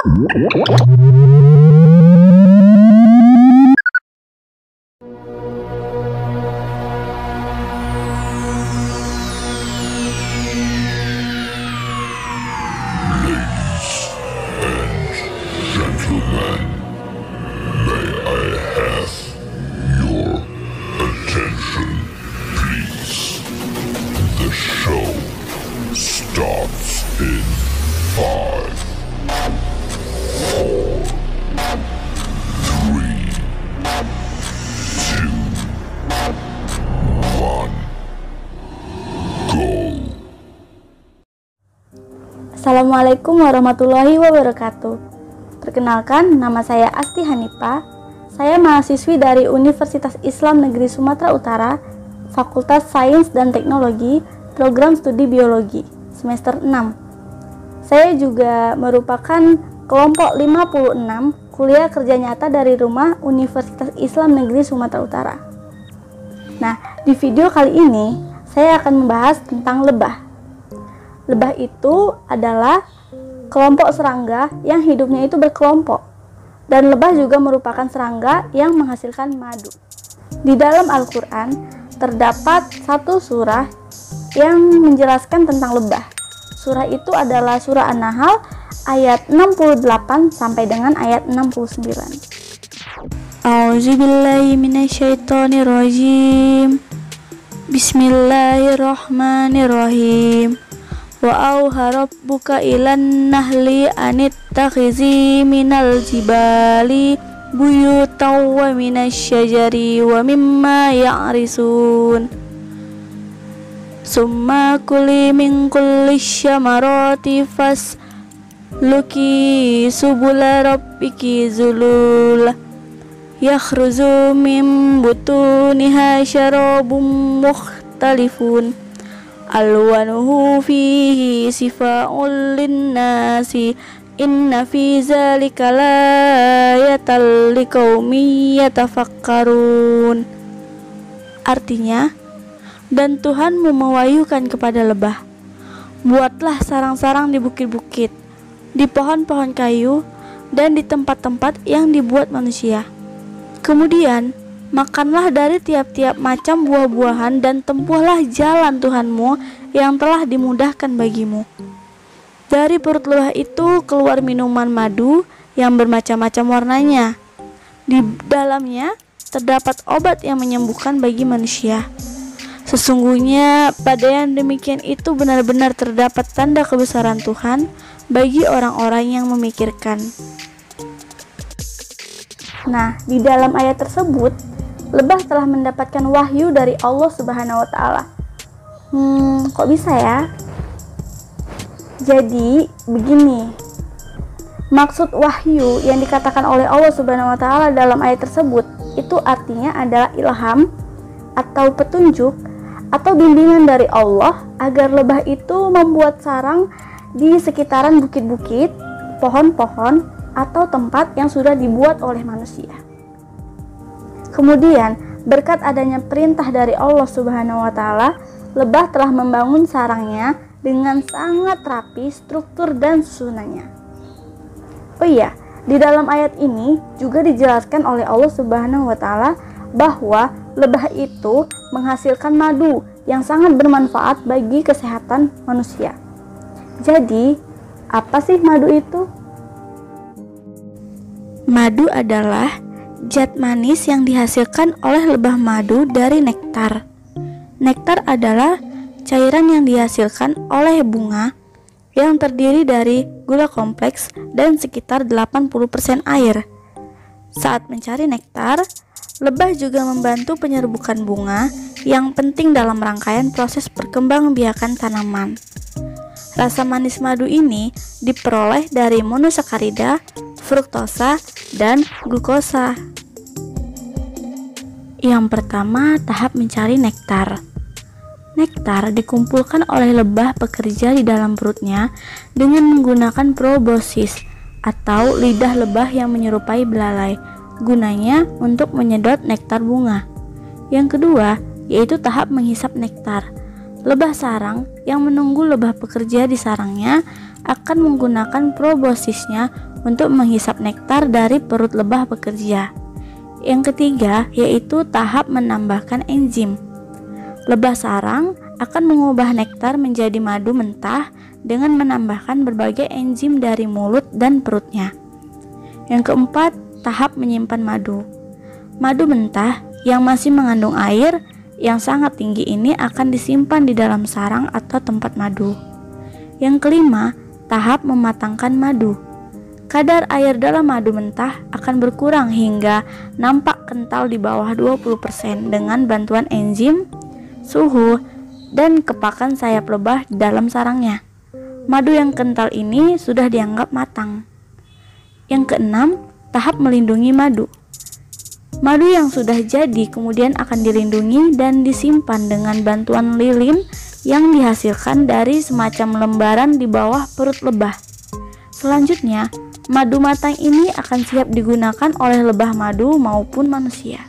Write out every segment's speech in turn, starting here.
Gentlemen, may I have your attention, please? The show starts in 5, 4, 3, 2, 1, go. Assalamualaikum warahmatullahi wabarakatuh. Perkenalkan, nama saya Asti Hanipa. Saya mahasiswi dari Universitas Islam Negeri Sumatera Utara, Fakultas Sains dan Teknologi, Program Studi Biologi, semester 6. Saya juga merupakan kelompok 56 kuliah kerja nyata dari rumah Universitas Islam Negeri Sumatera Utara. Nah, di video kali ini saya akan membahas tentang lebah. Lebah itu adalah kelompok serangga yang hidupnya itu berkelompok, dan lebah juga merupakan serangga yang menghasilkan madu. Di dalam Al-Quran terdapat satu surah yang menjelaskan tentang lebah. Surah itu adalah surah An-Nahl ayat 68 sampai dengan ayat 69. A'udzubillahi minasyaitonirrajim. Bismillahirrahmanirrahim. Wa auha rabbuka ilan nahli anittakhizi minal jibali buyutan wa minasyajari wa mimma ya'risun summa kuli min kulli syamarati fasluki subula rabbiki zulul yakhruzu min butuniha syarabun mukhtalifun alwanuhu fihi sifa'un linnasi inna fi zalika layatan liqaumin yatafakkarun. Artinya, dan Tuhanmu mewahyukan kepada lebah, buatlah sarang-sarang di bukit-bukit, di pohon-pohon kayu, dan di tempat-tempat yang dibuat manusia. Kemudian makanlah dari tiap-tiap macam buah-buahan dan tempuhlah jalan Tuhanmu yang telah dimudahkan bagimu. Dari perut lebah itu keluar minuman madu yang bermacam-macam warnanya. Di dalamnya terdapat obat yang menyembuhkan bagi manusia. Sesungguhnya pada yang demikian itu benar-benar terdapat tanda kebesaran Tuhan bagi orang-orang yang memikirkan. Nah, di dalam ayat tersebut lebah telah mendapatkan wahyu dari Allah Subhanahu wa Ta'ala. Kok bisa ya? Jadi begini, maksud wahyu yang dikatakan oleh Allah Subhanahu wa Ta'ala dalam ayat tersebut itu artinya adalah ilham atau petunjuk atau bimbingan dari Allah agar lebah itu membuat sarang di sekitaran bukit-bukit, pohon-pohon, atau tempat yang sudah dibuat oleh manusia. Kemudian, berkat adanya perintah dari Allah Subhanahu wa Ta'ala, lebah telah membangun sarangnya dengan sangat rapi struktur dan susunannya. Oh iya, di dalam ayat ini juga dijelaskan oleh Allah Subhanahu wa Ta'ala bahwa lebah itu menghasilkan madu yang sangat bermanfaat bagi kesehatan manusia. Jadi, apa sih madu itu? Madu adalah zat manis yang dihasilkan oleh lebah madu dari nektar. Nektar adalah cairan yang dihasilkan oleh bunga yang terdiri dari gula kompleks dan sekitar 80% air. Saat mencari nektar, lebah juga membantu penyerbukan bunga yang penting dalam rangkaian proses perkembangbiakan tanaman. Rasa manis madu ini diperoleh dari monosakarida, fruktosa, dan glukosa. Yang pertama, tahap mencari nektar. Nektar dikumpulkan oleh lebah pekerja di dalam perutnya dengan menggunakan proboscis atau lidah lebah yang menyerupai belalai, gunanya untuk menyedot nektar bunga. Yang kedua, yaitu tahap menghisap nektar. Lebah sarang yang menunggu lebah pekerja di sarangnya akan menggunakan proboscisnya untuk menghisap nektar dari perut lebah pekerja. Yang ketiga yaitu tahap menambahkan enzim. Lebah sarang akan mengubah nektar menjadi madu mentah dengan menambahkan berbagai enzim dari mulut dan perutnya. Yang keempat, tahap menyimpan madu. Madu mentah yang masih mengandung air yang sangat tinggi ini akan disimpan di dalam sarang atau tempat madu. Yang kelima, tahap mematangkan madu. Kadar air dalam madu mentah akan berkurang hingga nampak kental di bawah 20% dengan bantuan enzim, suhu, dan kepakan sayap lebah dalam sarangnya. Madu yang kental ini sudah dianggap matang. Yang keenam, tahap melindungi madu. Madu yang sudah jadi kemudian akan dilindungi dan disimpan dengan bantuan lilin yang dihasilkan dari semacam lembaran di bawah perut lebah. Selanjutnya, madu matang ini akan siap digunakan oleh lebah madu maupun manusia.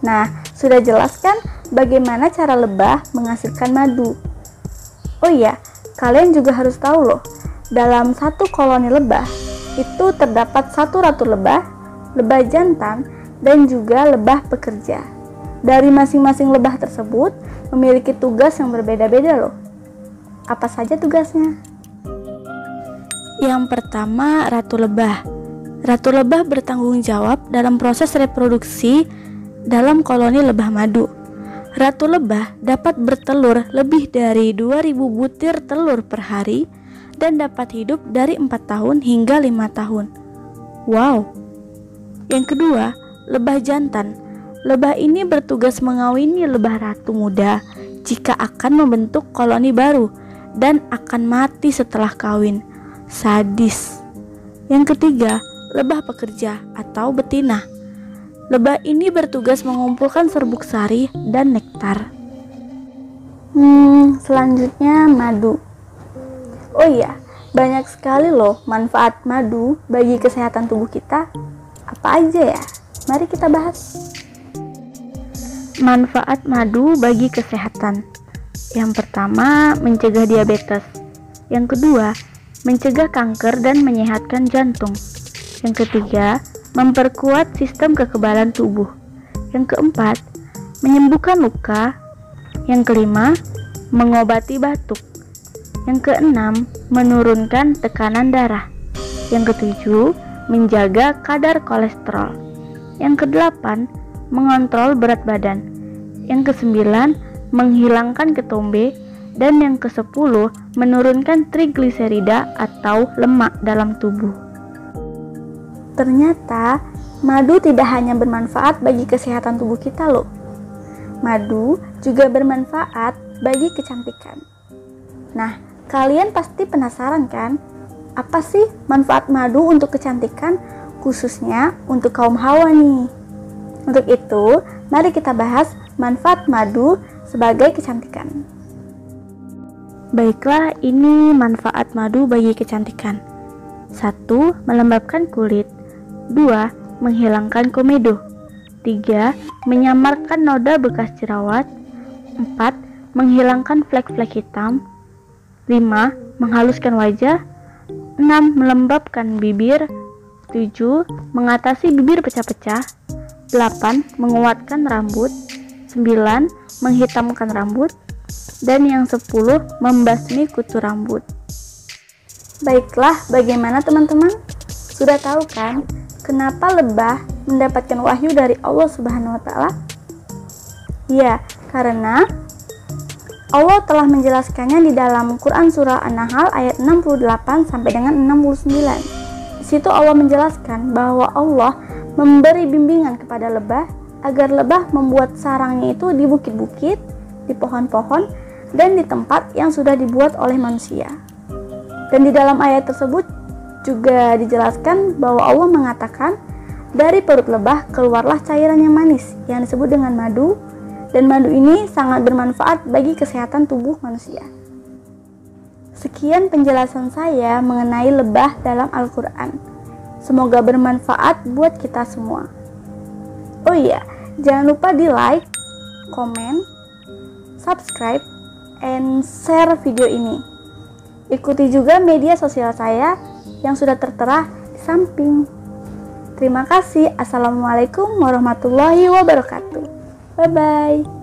Nah, sudah jelas kan bagaimana cara lebah menghasilkan madu? Oh iya, kalian juga harus tahu loh, dalam satu koloni lebah itu terdapat satu ratu lebah, lebah jantan, dan juga lebah pekerja. Dari masing-masing lebah tersebut memiliki tugas yang berbeda-beda loh. Apa saja tugasnya? Yang pertama, ratu lebah. Ratu lebah bertanggung jawab dalam proses reproduksi dalam koloni lebah madu. Ratu lebah dapat bertelur lebih dari 2000 butir telur per hari dan dapat hidup dari 4 tahun hingga 5 tahun. Wow. Yang kedua, lebah jantan. Lebah ini bertugas mengawini lebah ratu muda jika akan membentuk koloni baru dan akan mati setelah kawin. Sadis. Yang ketiga, lebah pekerja atau betina. Lebah ini bertugas mengumpulkan serbuk sari dan nektar. Selanjutnya madu. Oh iya, banyak sekali loh manfaat madu bagi kesehatan tubuh kita. Apa aja ya? Mari kita bahas. Manfaat madu bagi kesehatan. Yang pertama, mencegah diabetes. Yang kedua, mencegah kanker dan menyehatkan jantung. Yang ketiga, memperkuat sistem kekebalan tubuh. Yang keempat, menyembuhkan luka. Yang kelima, mengobati batuk. Yang keenam, menurunkan tekanan darah. Yang ketujuh, menjaga kadar kolesterol. Yang kedelapan, mengontrol berat badan. Yang kesembilan, menghilangkan ketombe. Dan yang kesepuluh, menurunkan trigliserida atau lemak dalam tubuh. Ternyata madu tidak hanya bermanfaat bagi kesehatan tubuh kita loh. Madu juga bermanfaat bagi kecantikan. Nah, kalian pasti penasaran kan? Apa sih manfaat madu untuk kecantikan, khususnya untuk kaum hawa nih? Untuk itu, mari kita bahas manfaat madu sebagai kecantikan. Baiklah, ini manfaat madu bagi kecantikan. 1. Melembabkan kulit. 2. Menghilangkan komedo. 3. Menyamarkan noda bekas jerawat. 4. Menghilangkan flek-flek hitam. 5. Menghaluskan wajah. 6. Melembabkan bibir. 7. Mengatasi bibir pecah-pecah. 8. Menguatkan rambut. 9. Menghitamkan rambut. Dan yang 10. Membasmi kutu rambut. Baiklah, bagaimana teman-teman? Sudah tahu kan kenapa lebah mendapatkan wahyu dari Allah Subhanahu wa Ta'ala? Ya, karena Allah telah menjelaskannya di dalam Quran surah An-Nahl ayat 68 sampai dengan 69. Di situ Allah menjelaskan bahwa Allah memberi bimbingan kepada lebah agar lebah membuat sarangnya itu di bukit-bukit, di pohon-pohon, dan di tempat yang sudah dibuat oleh manusia. Dan di dalam ayat tersebut juga dijelaskan bahwa Allah mengatakan dari perut lebah keluarlah cairan yang manis yang disebut dengan madu, dan madu ini sangat bermanfaat bagi kesehatan tubuh manusia. Sekian penjelasan saya mengenai lebah dalam Al-Quran. Semoga bermanfaat buat kita semua. Oh iya, jangan lupa di like, komen, subscribe, and share video ini. Ikuti juga media sosial saya yang sudah tertera di samping. Terima kasih. Assalamualaikum warahmatullahi wabarakatuh. Bye-bye.